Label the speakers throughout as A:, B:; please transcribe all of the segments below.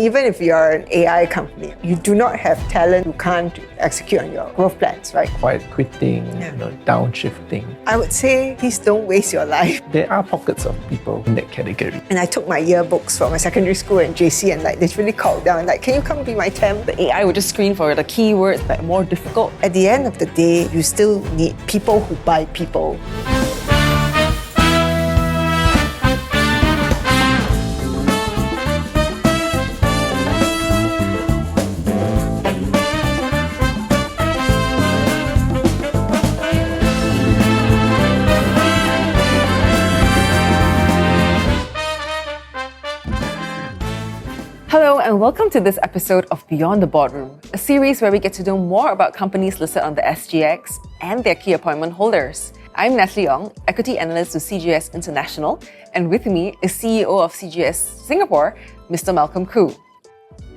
A: Even if you're an AI company, you do not have talent, you can't execute on your growth plans, right?
B: Quiet quitting, downshifting.
A: I would say, please don't waste your life.
B: There are pockets of people in that category.
A: And I took my yearbooks from my secondary school and JC and literally called down, can you come be my temp?
C: The AI would just screen for the keywords that are more difficult.
A: At the end of the day, you still need people who buy people.
C: Hello and welcome to this episode of Beyond the Boardroom, a series where we get to know more about companies listed on the SGX and their key appointment holders. I'm Natalie Ong, Equity Analyst with CGS International, and with me is CEO of CGS Singapore, Mr. Malcolm Khoo.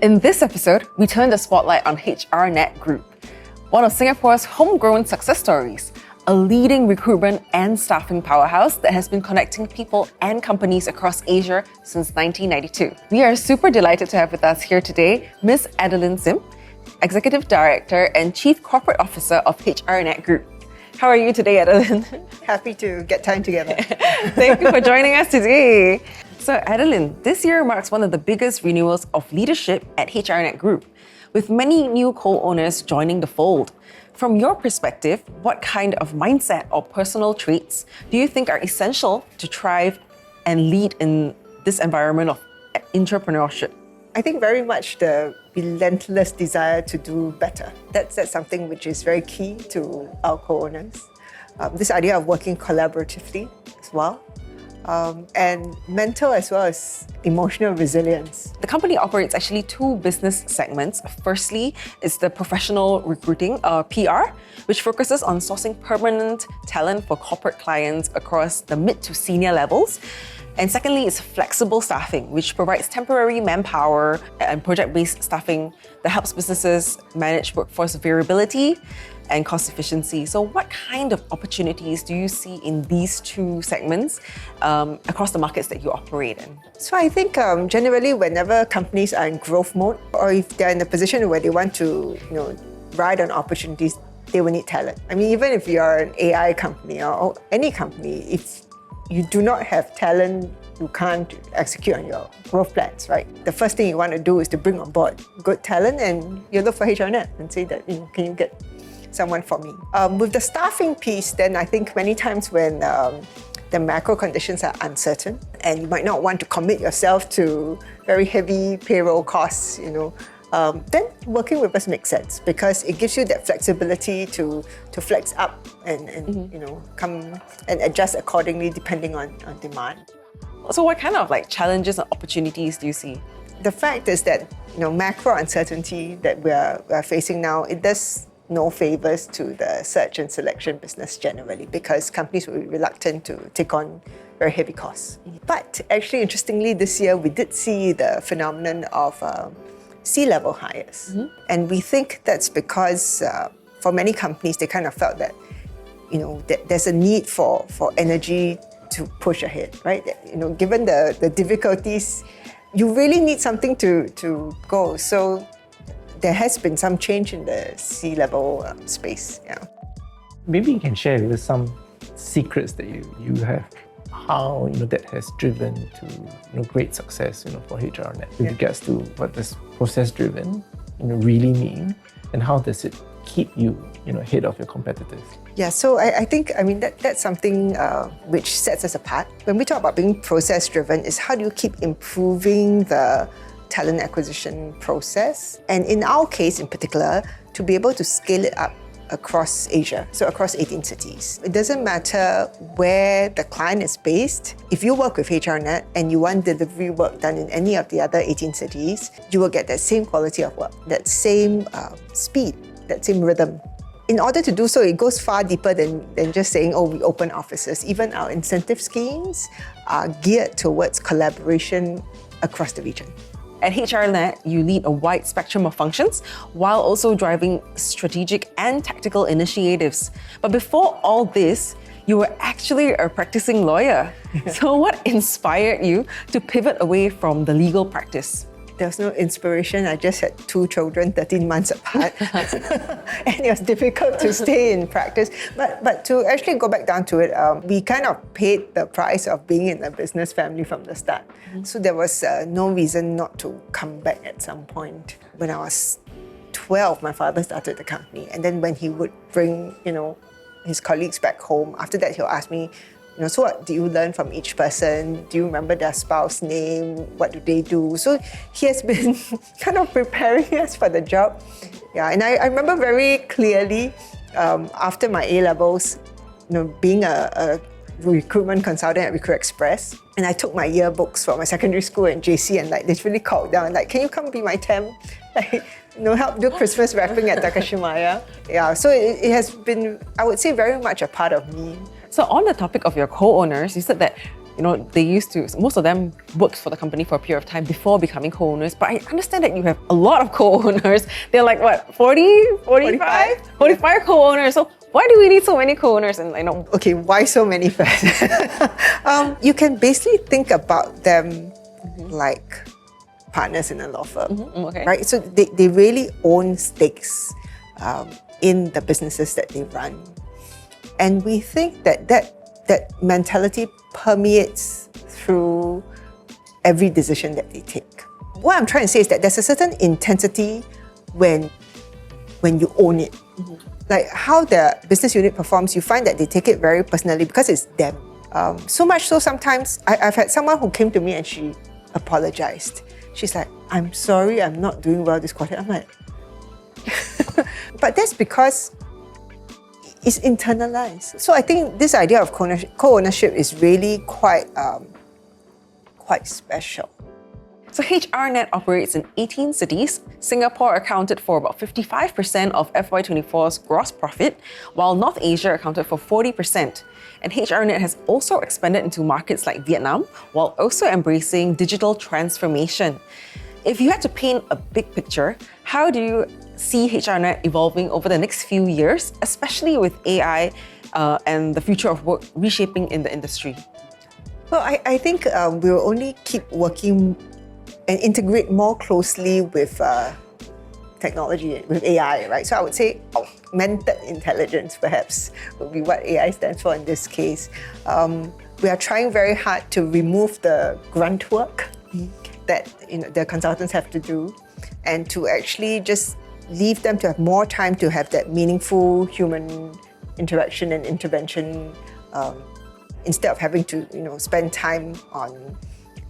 C: In this episode, we turn the spotlight on HRnetGroup, one of Singapore's homegrown success stories, a leading recruitment and staffing powerhouse that has been connecting people and companies across Asia since 1992. We are super delighted to have with us here today Ms. Adeline Sim, Executive Director and Chief Corporate Officer of HRnetGroup. How are you today, Adeline?
A: Happy to get time together.
C: Thank you for joining us today. So, Adeline, this year marks one of the biggest renewals of leadership at HRnetGroup, with many new co-owners joining the fold. From your perspective, what kind of mindset or personal traits do you think are essential to thrive and lead in this environment of entrepreneurship?
A: I think very much the relentless desire to do better. That's something which is very key to our co-owners. This idea of working collaboratively as well. And mental as well as emotional resilience.
C: The company operates actually two business segments. Firstly, is the professional recruiting, PR, which focuses on sourcing permanent talent for corporate clients across the mid to senior levels. And secondly, is flexible staffing, which provides temporary manpower and project-based staffing that helps businesses manage workforce variability and cost efficiency. So what kind of opportunities do you see in these two segments across the markets that you operate in?
A: So I think generally whenever companies are in growth mode, or if they're in a position where they want to ride on opportunities, they will need talent. I mean, even if you're an AI company or any company, if you do not have talent, you can't execute on your growth plans, right? The first thing you want to do is to bring on board good talent, and you look for HRnet and say that, can you get someone for me? With the staffing piece, then I think many times when the macro conditions are uncertain and you might not want to commit yourself to very heavy payroll costs, then working with us makes sense because it gives you that flexibility to flex up and come and adjust accordingly depending on demand.
C: So what kind of challenges and opportunities do you see?
A: The fact is that macro uncertainty that we're facing now, it does no favors to the search and selection business generally because companies will be reluctant to take on very heavy costs. But actually, interestingly, this year we did see the phenomenon of C-level hires. Mm-hmm. And we think that's because for many companies, they kind of felt that, that there's a need for energy to push ahead, right? Given the difficulties, you really need something to go. So there has been some change in the C-level space. Yeah.
B: Maybe you can share with us some secrets that you have, how that has driven to great success for HRnet with regards to what does process-driven really mean, and how does it keep you ahead of your competitors?
A: Yeah, so I think that's something which sets us apart. When we talk about being process-driven, is how do you keep improving the talent acquisition process, and in our case in particular, to be able to scale it up across Asia, so across 18 cities. It doesn't matter where the client is based. If you work with HRnet and you want delivery work done in any of the other 18 cities, you will get that same quality of work, that same speed, that same rhythm. In order to do so, it goes far deeper than just saying, we open offices. Even our incentive schemes are geared towards collaboration across the region.
C: At HRnet, you lead a wide spectrum of functions while also driving strategic and tactical initiatives. But before all this, you were actually a practicing lawyer. So what inspired you to pivot away from the legal practice?
A: There was no inspiration. I just had 2 children, 13 months apart. And it was difficult to stay in practice. But to actually go back down to it, we kind of paid the price of being in a business family from the start. So there was no reason not to come back at some point. When I was 12, my father started the company. And then when he would bring, his colleagues back home, after that he'll ask me, so what do you learn from each person? Do you remember their spouse name? What do they do? So he has been kind of preparing us for the job. Yeah, and I remember very clearly after my A-levels, being a recruitment consultant at Recruit Express, and I took my yearbooks from my secondary school and JC and literally called down, can you come be my temp? Help do Christmas wrapping at Takashimaya. Yeah, so it has been, I would say, very much a part of me.
C: So on the topic of your co-owners, you said that most of them worked for the company for a period of time before becoming co-owners, but I understand that you have a lot of co-owners. They're like, what, 40, 45? 45 co-owners. So why do we need so many co-owners? And
A: Okay, why so many first? You can basically think about them like partners in a law firm,
C: okay.
A: right? So they really own stakes in the businesses that they run. And we think that mentality permeates through every decision that they take. What I'm trying to say is that there's a certain intensity when you own it. Like how the business unit performs, you find that they take it very personally because it's them. So much so sometimes, I've had someone who came to me and she apologized. She's like, I'm sorry, I'm not doing well this quarter. I'm like, but that's because it's internalized. So I think this idea of co-ownership is really quite special.
C: So HRnet operates in 18 cities. Singapore accounted for about 55% of FY24's gross profit, while North Asia accounted for 40%. And HRnet has also expanded into markets like Vietnam, while also embracing digital transformation. If you had to paint a big picture, how do you see HRnet evolving over the next few years, especially with AI and the future of work reshaping in the industry?
A: Well, I think we will only keep working and integrate more closely with technology, with AI, right? So I would say augmented intelligence, perhaps, would be what AI stands for in this case. We are trying very hard to remove the grunt work that the consultants have to do, and to actually just leave them to have more time to have that meaningful human interaction and intervention, instead of having to spend time on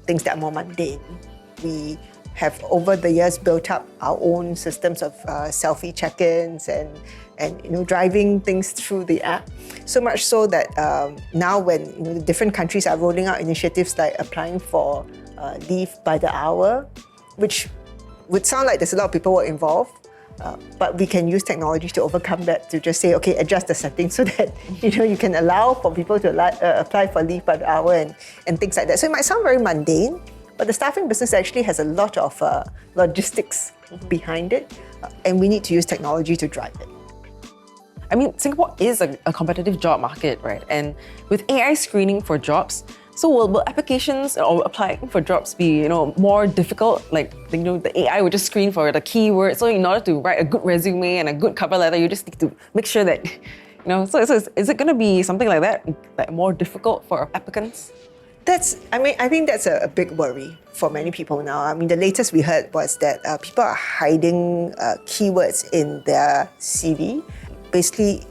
A: things that are more mundane. We have over the years built up our own systems of selfie check-ins and driving things through the app. So much so that now when the different countries are rolling out initiatives like applying for leave by the hour, which would sound like there's a lot of people involved, but we can use technology to overcome that, to just say, okay, adjust the settings so that you can allow for people to apply for leave by the hour and things like that. So it might sound very mundane, but the staffing business actually has a lot of logistics behind it, and we need to use technology to drive it.
C: I mean, Singapore is a competitive job market, right? And with AI screening for jobs, so will applications or applying for jobs be more difficult? Like the AI would just screen for the keywords. So in order to write a good resume and a good cover letter, you just need to make sure that So is it going to be something like that, like more difficult for applicants?
A: I think that's a big worry for many people now. I mean, the latest we heard was that people are hiding keywords in their CV. Basically,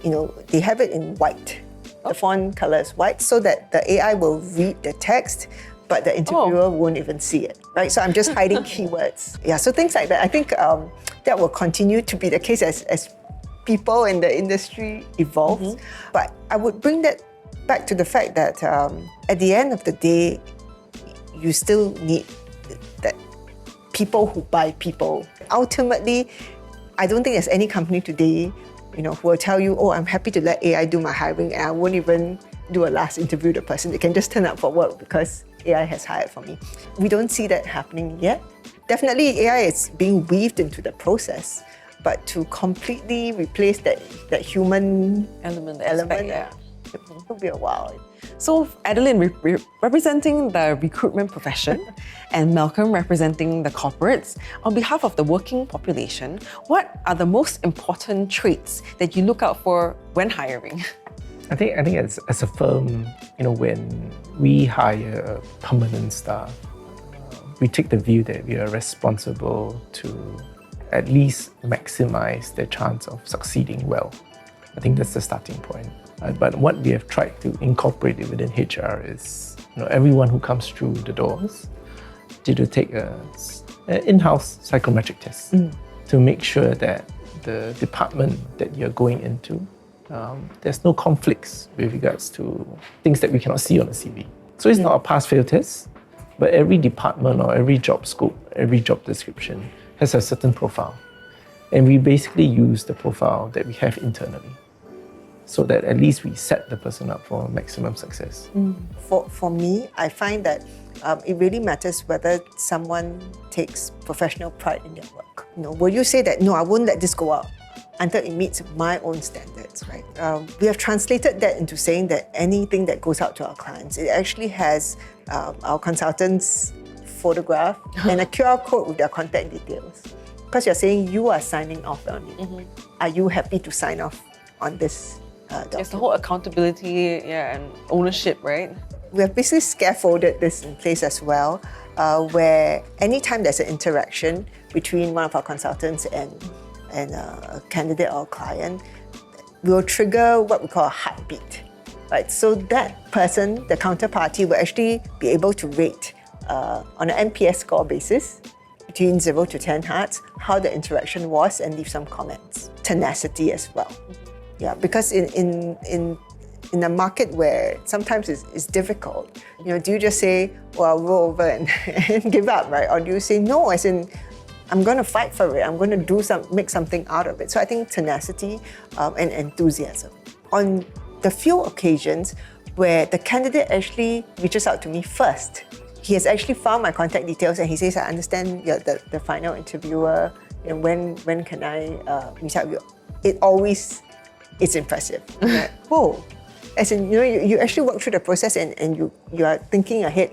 A: they have it in white. The font color is white so that the AI will read the text, but the interviewer won't even see it, right? So I'm just hiding keywords. Yeah, so things like that. I think that will continue to be the case as people in the industry evolves. But I would bring that back to the fact that at the end of the day, you still need that people who buy people. Ultimately, I don't think there's any company today who will tell you, oh, I'm happy to let AI do my hiring and I won't even do a last interview with the person. They can just turn up for work because AI has hired for me. We don't see that happening yet. Definitely AI is being weaved into the process, but to completely replace that human
C: element,
A: it will be a while.
C: So Adeline, representing the recruitment profession and Malcolm representing the corporates, on behalf of the working population, what are the most important traits that you look out for when hiring?
B: I think as a firm, when we hire permanent staff, we take the view that we are responsible to at least maximize their chance of succeeding well. I think that's the starting point. But what we have tried to incorporate within HR is, everyone who comes through the doors to take an in-house psychometric test to make sure that the department that you're going into, there's no conflicts with regards to things that we cannot see on a CV. So it's not a pass-fail test, but every department or every job scope, every job description has a certain profile. And we basically use the profile that we have internally, so that at least we set the person up for maximum success.
A: For me, I find that it really matters whether someone takes professional pride in their work. Will you say that, no, I won't let this go out until it meets my own standards, right? We have translated that into saying that anything that goes out to our clients, it actually has our consultant's photograph and a QR code with their contact details. Because you're saying you are signing off on it. Are you happy to sign off on this document?
C: It's the whole accountability and ownership, right?
A: We have basically scaffolded this in place as well, where anytime there's an interaction between one of our consultants and a candidate or a client, we will trigger what we call a heartbeat, right? So that person, the counterparty, will actually be able to rate on an NPS score basis between 0 to 10 hearts how the interaction was and leave some comments. Tenacity as well. Yeah, because in a market where sometimes it's difficult, do you just say, well, I'll roll over and give up, right? Or do you say, no, as in, I'm going to fight for it. I'm going to make something out of it. So I think tenacity and enthusiasm. On the few occasions where the candidate actually reaches out to me first, he has actually found my contact details and he says, I understand you're the final interviewer, and when can I meet up with you? It's impressive. Like, whoa. As in, you actually work through the process and you are thinking ahead.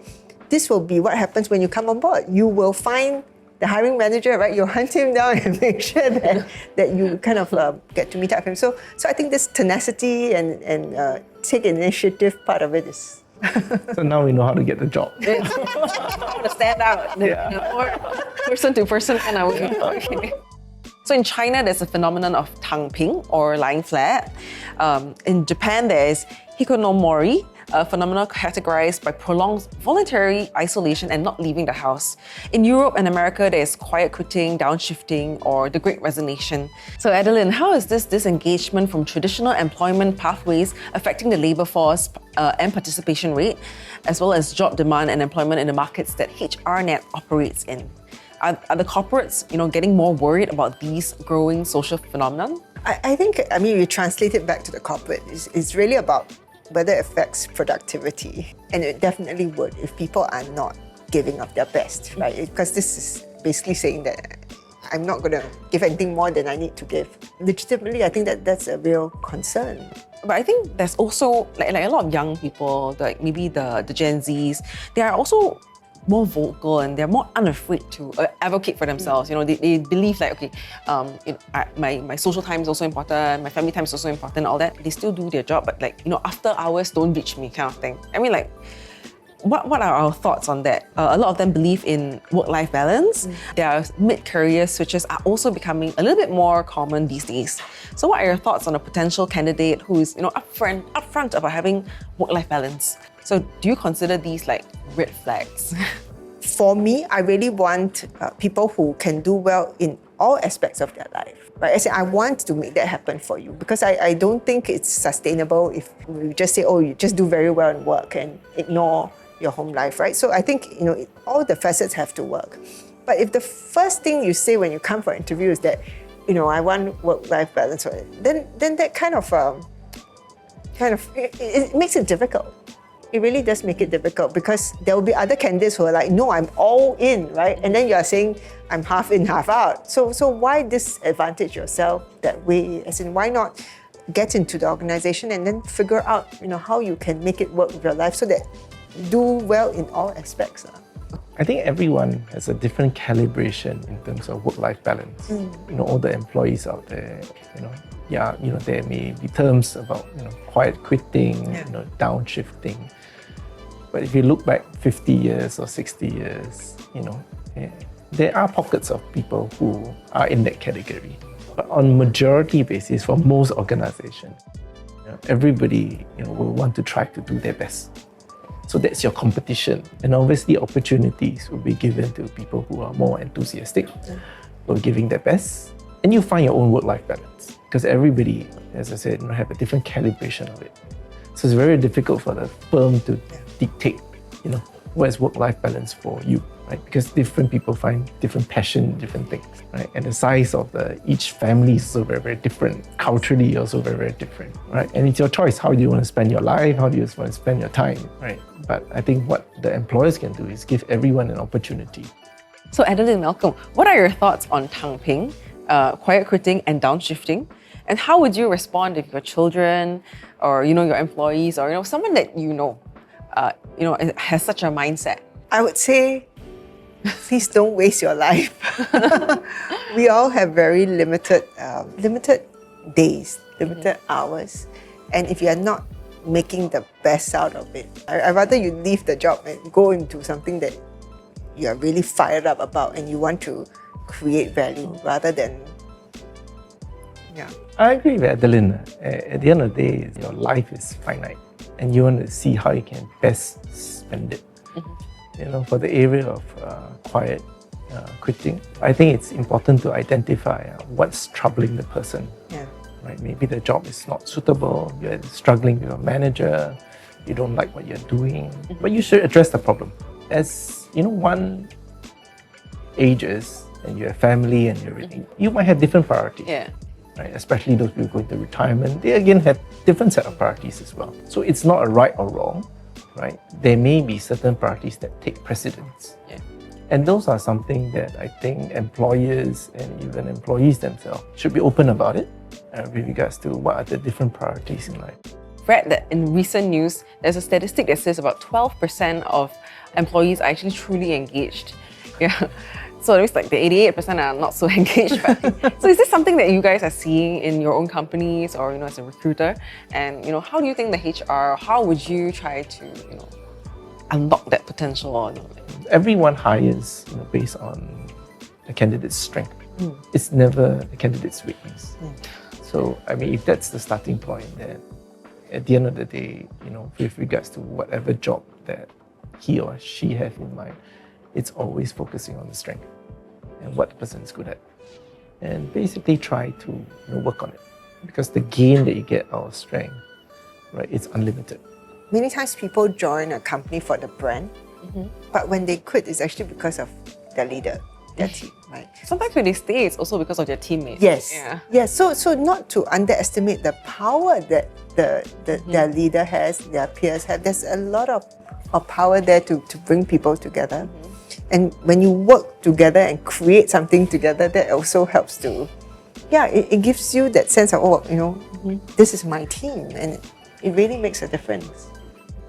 A: This will be what happens when you come on board. You will find the hiring manager, right? You'll hunt him down and make sure that you kind of get to meet up with him. So I think this tenacity and take initiative part of it is.
B: So now we know how to get the job.
C: How to stand out. Or person to person kind of way. Okay. So in China, there's a phenomenon of tangping or lying flat. In Japan, there's hikonomori, a phenomenon categorized by prolonged voluntary isolation and not leaving the house. In Europe and America, there's quiet quitting, downshifting, or the Great Resignation. So Adeline, how is this disengagement from traditional employment pathways affecting the labour force and participation rate, as well as job demand and employment in the markets that HRnet operates in? Are the corporates, getting more worried about these growing social phenomenon?
A: I think, you translate it back to the corporate. It's really about whether it affects productivity. And it definitely would if people are not giving of their best, right? Because this is basically saying that I'm not going to give anything more than I need to give. Legitimately, I think that's a real concern.
C: But I think there's also, like a lot of young people, like maybe the Gen Zs, they are also more vocal and they're more unafraid to advocate for themselves. They believe like, okay, my social time is also important, my family time is also important, all that. They still do their job, but after hours, don't reach me kind of thing. What are our thoughts on that? A lot of them believe in work-life balance. Their mid-career switches are also becoming a little bit more common these days. So what are your thoughts on a potential candidate who is upfront about having work-life balance? So do you consider these like red flags?
A: For me, I really want people who can do well in all aspects of their life. Right? I want to make that happen for you because I don't think it's sustainable if you just say, oh, you just do very well in work and ignore your home life, right? So I think, all the facets have to work. But if the first thing you say when you come for an interview is that, I want work-life balance, then that kind of it makes it difficult. It really does make it difficult because there will be other candidates who are like, no, I'm all in, right? And then you are saying, I'm half in, half out. So why disadvantage yourself that way? As in, why not get into the organization and then figure out, how you can make it work with your life so that you do well in all aspects.
B: I think everyone has a different calibration in terms of work-life balance. All the employees out there, there may be terms about, quiet quitting, downshifting. But if you look back 50 years or 60 years, there are pockets of people who are in that category. But on majority basis, for most organizations, everybody, will want to try to do their best. So that's your competition. And obviously opportunities will be given to people who are more enthusiastic, who are giving their best. And you find your own work-life balance. Because everybody, as I said, have a different calibration of it. So it's very difficult for the firm to dictate, what is work-life balance for you, right? Because different people find different passion, different things, right? And the size of each family is also very, very different. Culturally, also very, very different, right? And it's your choice. How do you want to spend your life? How do you want to spend your time, right? But I think what the employers can do is give everyone an opportunity.
C: So Adeline and Malcolm, what are your thoughts on tangping, quiet quitting and downshifting? And how would you respond if your children or, your employees or, someone that has such a mindset?
A: I would say, please don't waste your life. We all have very limited days, limited hours. And if you are not making the best out of it, I'd rather you leave the job and go into something that you are really fired up about and you want to create value rather than,
B: I agree with Adeline. At the end of the day, your life is finite and you want to see how you can best spend it. For the area of quiet quitting, I think it's important to identify what's troubling the person. Right? Maybe the job is not suitable, you're struggling with your manager, you don't like what you're doing, but you should address the problem. As one ages and you have family and everything, you might have different priorities. Right? Especially those people going to retirement, they again have different set of priorities as well. So it's not a right or wrong, right? There may be certain priorities that take precedence. And those are something that I think employers and even employees themselves should be open about it with regards to what are the different priorities in life.
C: Read that in recent news, there's a statistic that says about 12% of employees are actually truly engaged. So it looks like the 88% are not so engaged. So is this something that you guys are seeing in your own companies or, as a recruiter? And, how do you think the HR, how would you try to, unlock that potential?
B: Everyone hires based on the candidate's strength. It's never the candidate's weakness. So, if that's the starting point, then at the end of the day, with regards to whatever job that he or she has in mind, it's always focusing on the strength and what the person is good at. And basically try to work on it. Because the gain that you get out of strength, right, it's unlimited.
A: Many times people join a company for the brand, but when they quit, it's actually because of their leader, their team, right?
C: Sometimes when they stay, it's also because of their teammates.
A: Yes. So not to underestimate the power that their leader has, their peers have. There's a lot of power there to bring people together. And when you work together and create something together, that also helps to, it gives you that sense of, this is my team, and it really makes a difference.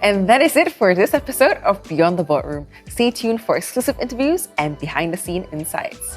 C: And that is it for this episode of Beyond the Boardroom. Stay tuned for exclusive interviews and behind-the-scene insights.